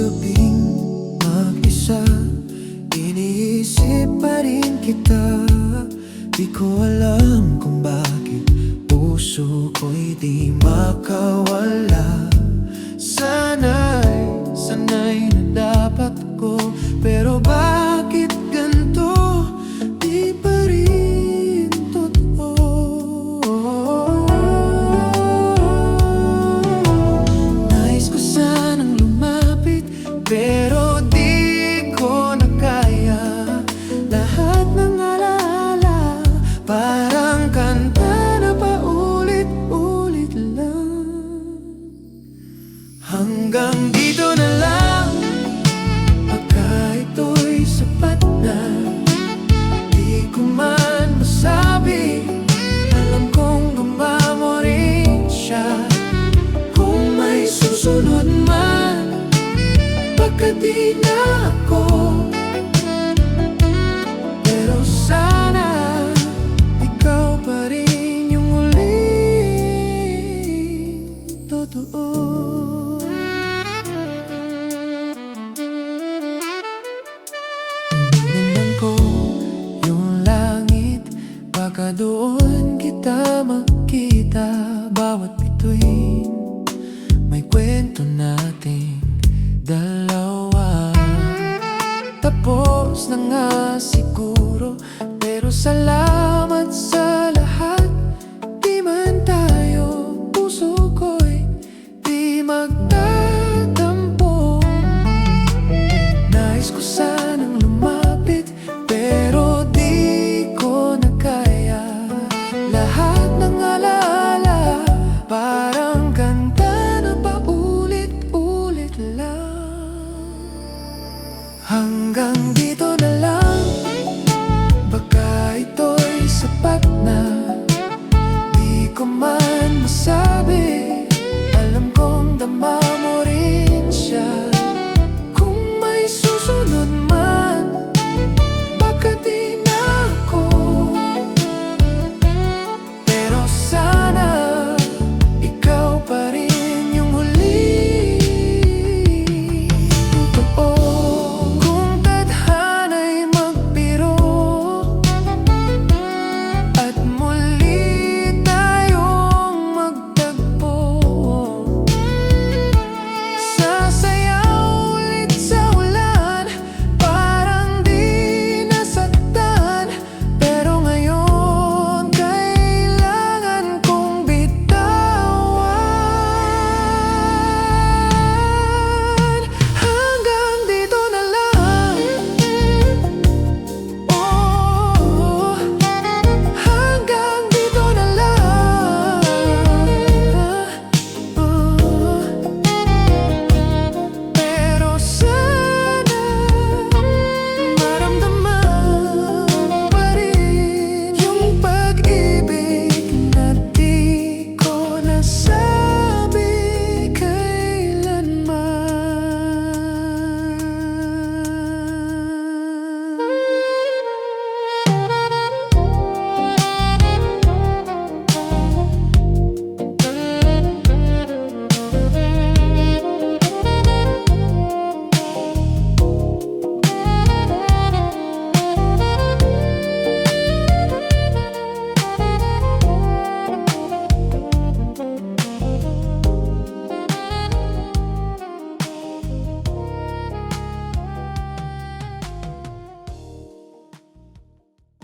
gabing mag-isa, iniisip pa rin kita. Di ko alam kung bakit puso ko'y di makawala. Sana'y na dapat ko, pero bakit ganito? Di pa rin totoo. Nais ko sanang lumapit, pero di ko na kaya. Lahat ng alaala parang kanta na paulit-ulit lang. Hanggang dito na lang, baka ito'y sapat na. Di ko man masabi, alam kong gumawa mo rin siya. Kung may susunod man, baka di na ako. Pero sana ikaw pa rin yung huling totoo. Tingnan ko yung langit, baka doon kita makita. Bawat bituin may kwento nating dalawa. Tapos na nga siguro, pero salamat sa lahat. Di man tayo, puso ko'y di magtatampo. Nais ko sanang lumapit, pero di ko na kaya. Lahat ng alaala parang kanta na paulit-ulit lang. Hanggang dito na lang.